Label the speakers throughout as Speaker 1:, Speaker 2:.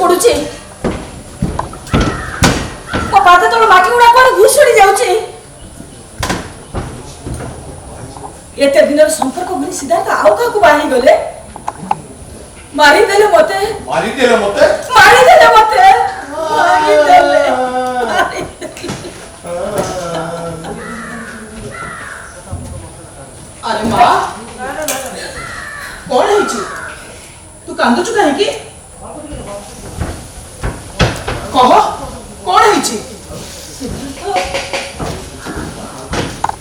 Speaker 1: पड़ुचे मो पाद तल माटी गुड़ा कोन घुसुड़ी जाउचे एते दिन संपर्क भरी सिद्धार्थ आउ का को बाही गले मारी देले मते
Speaker 2: अरे माँ कौन है तू कांदुचु काहे की कह कौन है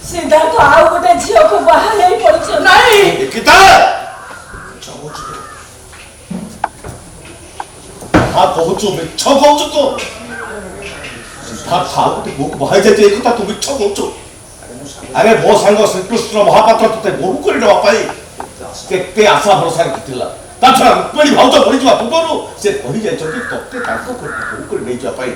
Speaker 1: सिद्धार्थ आउ गोटे झियो को बाहा नहीं पड़छ
Speaker 2: नहीं
Speaker 3: निकिता हाँ कहूचु मिछ कहूचु तो सिद्धार्थ हाँ गोटे बुक बाहाई जाए एक कथा तू मिछ कहूचु अरे मो सांग श्रीकृष्ण महापात्र तते बहु करी दवा पाई केते आशा भरोसा रखिथिला ता छा रुक्मिणी भाउज भरी जवा पूर्वरु से कहि जाय छथि तते ताको बहु करी नै जा पाई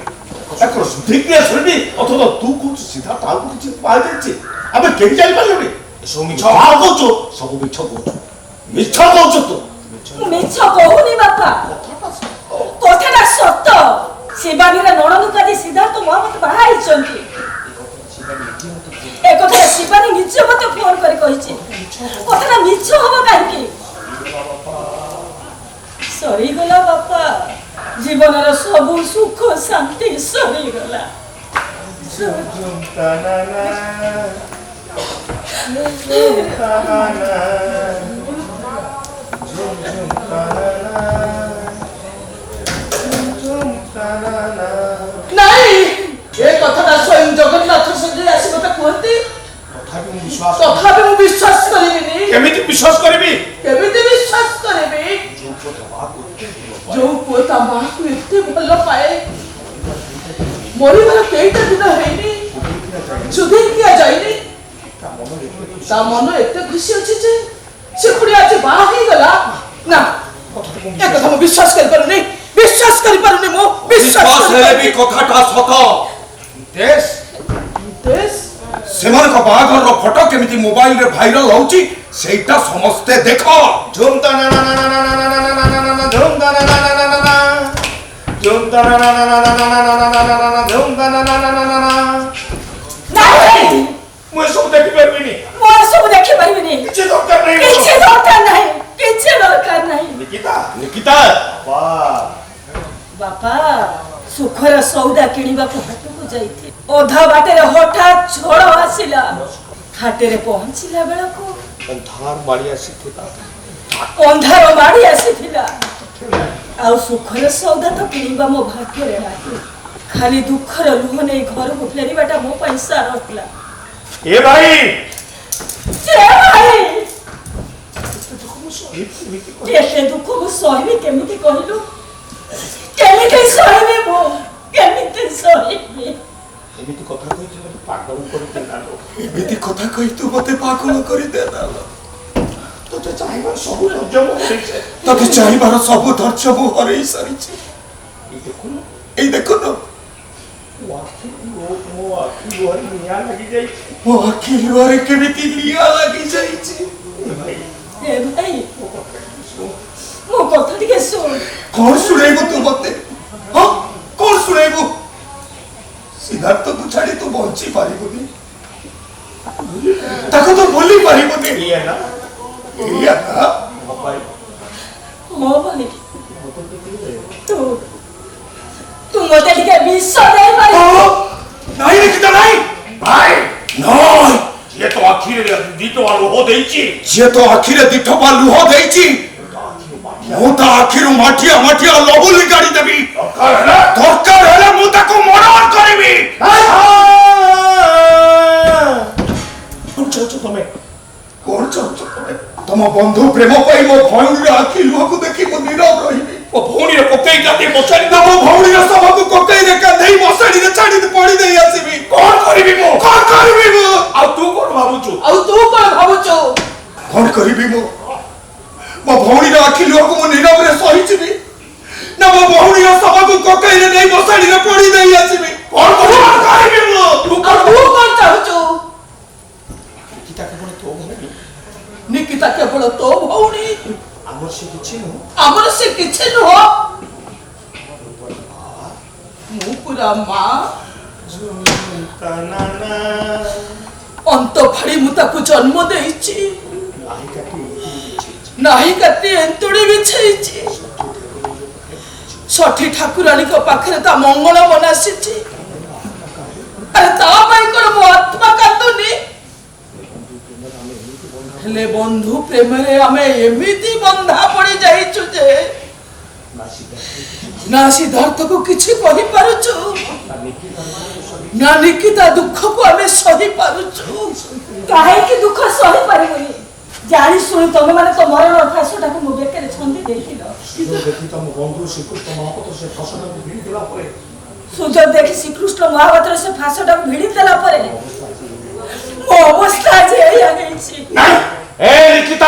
Speaker 3: ताकर सुधिक्रिया सुरबी अथवा तू कहूचु सिद्धार्थ आउ किछि पाई जायछि अबे केहि जाय पालुनी सब मिछ हाँ कहूचु सब मिछ कहूचु मिछ कहूचु तू
Speaker 1: मिछ कहूनी बापा कथाटा सत्य शिवानीर नणंद काजी सिद्धार्थ महामत बाहाई चंती एक कथा शिवानी निज मते फोन कर कहिछि कथाटा मिछ होबो काहे सरी गला बापा जीवनर सब सुख शांति सरी गला
Speaker 2: नहीं ये कथाटा स्वयं जगन्नाथ संजय आसी मते कहती तथापि मु विश्वास करिबिनी
Speaker 3: केमिति विश्वास करबी
Speaker 2: जो पुआ माँ को एते भल पाए मरिबार केईटा दिन हैनी सुधीर किया जाइनी ता मन एते खुशी अछि जे से पुरी आज बाहा ही गला ना एक कथा मु विश्वास करि पारुनी मो
Speaker 3: विश्वास हेले भी कथाटा सत देश सेमान को बागर रो फोटो केमिति मोबाइल रे वायरल होउची सेटा समस्ते देखो झुम ता ना ना ना ना ना ना ना ना ना ना झुम ता ना ना ना ना ना झुम ता ना ना ना ना ना ना ना ना झुम ता ना ना ना ना ना
Speaker 1: नहीं
Speaker 3: मैं सब देखि परबिनी
Speaker 1: किछि दरकार नहीं
Speaker 3: निकिता
Speaker 1: बापा सुखर सौदा किनिबा को हाट को जाईथि ओधा बाटे रे हठात झोड़ आसिला हाटे रे पहुंचिला बेला को
Speaker 3: अंधार
Speaker 1: माड़ी आसीथिला आ सुखर सौदा तो किनिबा मो भाग्य रे नाही खाली दुखर लुह नै घर को फेरीबाटा मो पैसा रखला
Speaker 3: ए भाई
Speaker 1: एते दुख मु सहिबी केमिति कहिलु केमिति सहिबी मो केमिति सहिबी
Speaker 3: एमिति कथा कहि तू पागल कर देनालो एमिति कथा कहि तू मते पागल कर देनालो तोते चाहिबार सब धैर्य मो हरैছে तोते चाहिबार सब धैर्य मो हरै सरिছে এই দেখো না मो आखी लुहारे निया लगी जाई मो आखी लुहारे केमिति निया लगी जाईছে
Speaker 1: ए भाई मो कथा टिके सुन
Speaker 3: कौन सुनेबो तू मते हां कौन सुनेबो सिद्धार्थ को छाड़ी तू बंची पारिबोनी ताको तो बोली पारिबोनी ये ना
Speaker 1: भाई तू मते टिके विश्वास नहीं पारी
Speaker 3: नहीं निकिता नहीं भाई नहीं ये तो आखिर दीटो वालो हो देइची मु ता आखिर माठिया लबुली गाड़ी देबी दरकार है मु ताको मर्डर करबी कौन चाहतो तमे तम बंधु प्रेम पाई मो भौणी आखि लुह को देखि मो नीरव रहिबी ओ भौणी रे कोकई जाती मसाड़ी ना मो भौणी रे सब को कोकई रे का नहीं मसाड़ी रे छाड़ी दे पड़ी दे आसीबी कौन करबी मो आ तू कोन भाबुचू कौन करबी मो भौणी रे आखि लुह को मो नीरव रे सही छिबी ना मो भौणी रे सब को कोकई रे नहीं मसाड़ी रे पड़ी दे आसीबी कौन करबी मो
Speaker 2: तू कोन चाहचो निकिता केवल तो भौणी
Speaker 3: आमर से किछि न
Speaker 2: हो ପରା ମା ଅନ୍ତ ଫାଡ଼ି ମୁଁ ତାକୁ ଜନ୍ମ ଦେଇଛି ନାହିଁ କାଟି ଏନ୍ତୁଡ଼ି ବିଛେଇଛି ଷଠି ଠାକୁରାଣୀଙ୍କ ପାଖରେ ତା ମଙ୍ଗଳ ବନାସିଛି ଆରେ ତା ପାଇଁ କଣ ମୋ ଆତ୍ମା କାନ୍ଦୁନି ହେଲେ ବନ୍ଧୁ ପ୍ରେମରେ ଆମେ ଏମିତି ବନ୍ଧା ପଡ଼ି ଯାଇଛୁ ଯେ ନା ସିଦ୍ଧାର୍ଥକୁ କିଛି କହିପାରୁଛୁ ନା ନିକିତା ଦୁଃଖକୁ ଆମେ ସହି ପାରୁଛୁ
Speaker 1: କାହିଁକି ଦୁଃଖ ସହି ପାରିବୁନି ଜାଣି ଶୁଣି ତମେ ମାନେ ତ ମରଣ ଫାଶଟାକୁ ମୋ ବେକରେ ଛନ୍ଦି ଦେଇଥିଲ ସୁଯୋଗ ଦେଖି ଶ୍ରୀକୃଷ୍ଣ ମହାପାତ୍ର ସେ ଫାଶଟାକୁ ଭିଡ଼ି ଦେଲା ପରେ ମୋ ଅବସ୍ଥା ଆଜି ଏଇଆ ହେଇଛି
Speaker 3: ए निकिता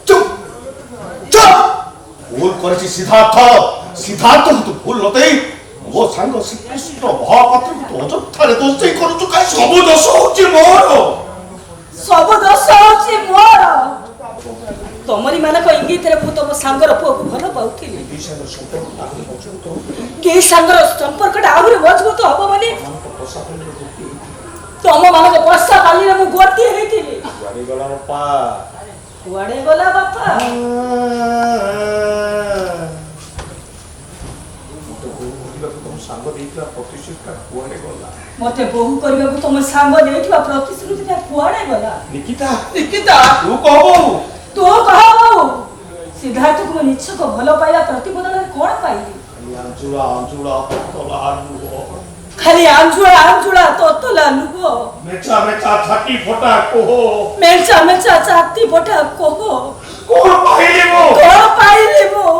Speaker 3: चुप भूल करेছি सिद्धार्थ तू भूल नते ମୋ ସାଙ୍ଗ ଶ୍ରୀକୃଷ୍ଣ ମହାପାତ୍ରକୁ ତୁ ଅଯଥାରେ ଦୋଷ ଦେଇ କରୁଛୁ କାହିଁ ସବୁ ଦୋଷ ହଉଛି ମୋର
Speaker 1: ତମରି ମାନଙ୍କ ଇଙ୍ଗିତରେ ମୁଁ ତମ ସାଙ୍ଗର ପୁଅକୁ ଭଲ ପାଉଥିଲି କି ସାଙ୍ଗର ସମ୍ପର୍କଟା ଆହୁରି ମଜବୁତ ହବ ବୋଲି ତମ ମାନଙ୍କ ବର୍ଷା ବାଲିରେ ମୁଁ ଗୋଟି ହେଇଥିଲି କୁଆଡେ ଗଲା ବାପା ମତେ ବୋହୁ କରିବାକୁ ତମ ସାଙ୍ଗ ଦେଇଥିବା ପ୍ରତିଶ୍ରୁତିଟା କୁଆଡେ ଗଲା
Speaker 3: ନିକିତା
Speaker 1: ତୁ କହ ସିଦ୍ଧାର୍ଥକୁ ମୁଁ ନିଚ୍ଛକ ଭଲ ପାଇବା ପ୍ରତିବଦଳରେ କଣ ପାଇଲି ଖାଲି ଆଞ୍ଜୁଳା ତତଲା ଲୁହ
Speaker 3: ମେଚା ଛାତି ଫଟା କୋହ
Speaker 1: ମେଞ୍ଚା ଛାତି ଫଟା କୋହ
Speaker 3: କଣ ପାଇଲି ମୁଁ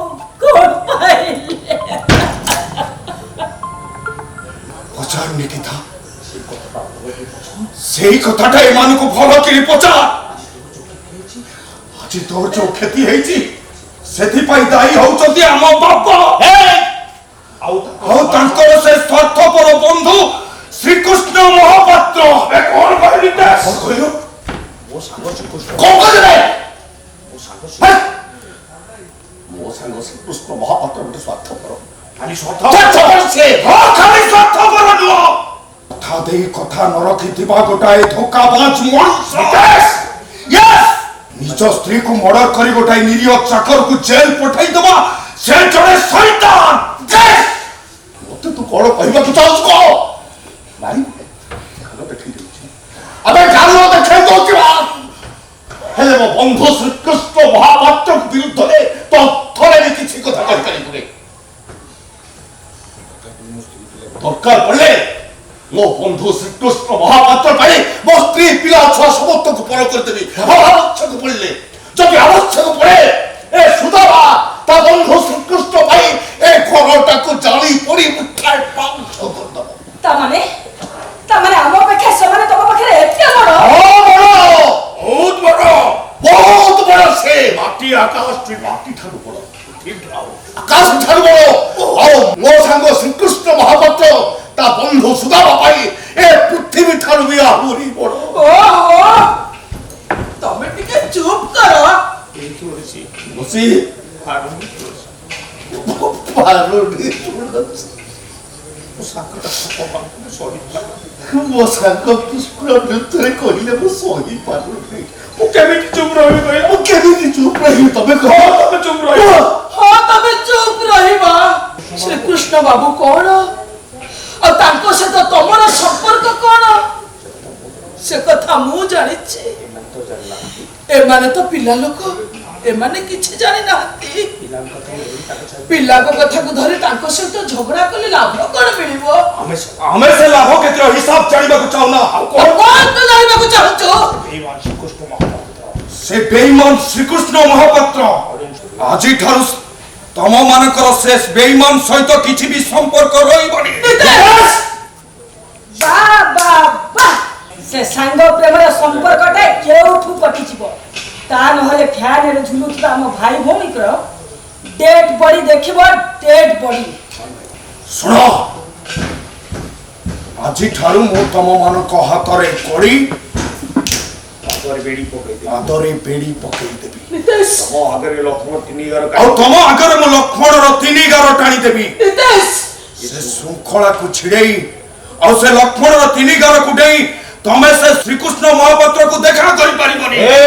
Speaker 3: ପଚାର ନିକିତା ସେଇ କଥାଟା ଏମାନଙ୍କୁ ଭଲ କରି ପଚାର ଆଜି ତୋର ଯୋଉ କ୍ଷତି ହେଇଛି ସେଥିପାଇଁ ଦାୟୀ ହଉଛନ୍ତି ଆମ ବାପା ଆଉ ତାଙ୍କର ସେ ସ୍ୱାର୍ଥପର ବନ୍ଧୁ ଶ୍ରୀକୃଷ୍ଣ ମହାପାତ୍ର କଣ କହିଲି ମୋ ସାଙ୍ଗ ଶ୍ରୀକୃଷ୍ଣ ମହାପାତ୍ର ଗୋଟେ ସ୍ୱାର୍ଥପର ଖାଲି ସ୍ୱାର୍ଥପର ନୁହଁ କଥା ଦେଇ କଥା ନ ରଖିଥିବା ଗୋଟାଏ ଧୋକାବାଜ ମଣିଷ ନିଜ ସ୍ତ୍ରୀକୁ ମର୍ଡର କରି ଗୋଟାଏ ନିରୀହ ଚାକରକୁ ଜେଲ ପଠାଇଦେବା ସେ ଜଣେ ଶୈତାନ ମତେ ତୁ କଣ କହିବାକୁ ଚାହୁଁଛୁ କହ ନାଇଁ ଗାଲ ଦେଖେଇ ଦେଉଛି ଆବେ ଗାଲ ଦେଖେଇ ଦଉଛି ହେଲେ ମୋ ବନ୍ଧୁ ଶ୍ରୀକୃଷ୍ଣ ମହାପାତ୍ରଙ୍କ ବିରୁଦ୍ଧରେ ତଥ୍ୟରେ ବି କିଛି କଥା କହିପାରିବୁନି ଦରକାର ପଡ଼ିଲେ ମୋ ବନ୍ଧୁ ଶ୍ରୀକୃଷ୍ଣ ମହାପାତ୍ର ପାଇଁ ମୋ ସ୍ତ୍ରୀ ପିଲା ଛୁଆ ସମସ୍ତଙ୍କୁ ପର କରିଦେବି ଆବଶ୍ୟକ ପଡ଼ିଲେ ଯଦି ଆବଶ୍ୟକ ପଡ଼େ ଏ ସୁଦାମା ତା ବନ୍ଧୁ ଶ୍ରୀକୃଷ୍ଣ ପାଇଁ ଏ ଘରଟାକୁ ଜାଳି ପୋଡ଼ି ମୁଠାଏ ପାଉଛ କରିଦେବ
Speaker 1: ତାମାନେ ଆମ ଅପେକ୍ଷା ସେମାନେ ତମ ପାଖରେ ଏତେ ବଡ
Speaker 3: ବହୁତ ବଡ ସେ ମାଟି ଆକାଶ ମାଟି ଠାରୁ ବଡ ଆକାଶ ଠାରୁ ବଡ ଆଉ ମୋ ସାଙ୍ଗ ଶ୍ରୀକୃଷ୍ଣ ମହାପାତ୍ର ତା ବନ୍ଧୁ ସୁଦାମା ପାଇଁ ଏ ପୃଥିବୀ ଠାରୁ ବି ଆହୁରି ବଡ
Speaker 2: ତମେ ଟିକେ ଚୁପ୍ କର
Speaker 3: ବସି ମୋ ସାଙ୍ଗ କୃଷ୍ଣ ବିରୁଦ୍ଧରେ କହିଲେ ମୁଁ ସହି ପାରୁନି ମୁଁ କେମିତି ଚୁପ୍ ରହିବି ତମେ କହ ତମେ ଚୁପ୍ ରହିବ
Speaker 2: ତମେ ଚୁପ୍ ରହିବ ଶ୍ରୀକୃଷ୍ଣ ବାବୁ କଣ ଆଉ ତାଙ୍କ ସହିତ ତମର ସମ୍ପର୍କ କଣ ସେ କଥା ମୁଁ ଜାଣିଛି ଏମାନେ ତ ପିଲା ଲୋକ ଏମାନେ କିଛି ଜାଣିନାହାନ୍ତି ପିଲାଙ୍କ କଥାକୁ ଧରି ତାଙ୍କ ସହିତ ଝଗଡା କଲେ ଲାଭ କଣ ମିଳିବ
Speaker 3: ଆମେ ସେ ଲାଭ କ୍ଷେତ୍ର ହିସାବ ଜାଣିବାକୁ ଚାହୁଁନା
Speaker 2: ଜାଣିବାକୁ ଚାହୁଁଛୁ
Speaker 3: ସେ ବେଇମାନ ଶ୍ରୀକୃଷ୍ଣ ମହାପାତ୍ର ଆଜିଠାରୁ ତମ ମାନଙ୍କର ଶେଷ ବେଇମାନ ସହିତ କିଛି ବି ସମ୍ପର୍କ ରହିବନି
Speaker 1: ସେ ସାଙ୍ଗ ପ୍ରେମର ସମ୍ପର୍କଟା କେଉଠୁ କଟିଯିବ ତା ନହେଲେ ଫ୍ୟାନରେ ଝୁଲୁଥିବା ଆମ ଭାଇ ଭଉଣୀଙ୍କର ଡେଡ୍ ବଡି ଦେଖିବ ଡେଡ୍ ବଡି
Speaker 3: ଶୁଣ ଆଜିଠାରୁ ମୁଁ ତମ ମାନଙ୍କ ହାତରେ କଡ଼ି ପାଦରେ ବେଡ଼ି ପକେଇଦେବି
Speaker 4: ପାଦରେ ବେଡ଼ି ପକେଇଦେବି
Speaker 2: ନିତେଶ
Speaker 3: ତମ ଆଗରେ ଲକ୍ଷ୍ମଣ ତିନି ଗାର
Speaker 4: ଆଉ ତମ ଆଗରେ ମୁଁ ଲକ୍ଷ୍ମଣର 3 ଗାର ଟାଣିଦେବି
Speaker 2: ନିତେଶ
Speaker 4: ସେ ଶୃଙ୍ଖଳାକୁ ଛିଡ଼େଇ ଆଉ ସେ ଲକ୍ଷ୍ମଣର 3 ଗାରକୁ ଡେଇଁ ତମେ ସେ ଶ୍ରୀକୃଷ୍ଣ ମହାପାତ୍ରକୁ ଦେଖା କରିପାରିବନି।
Speaker 3: ଏ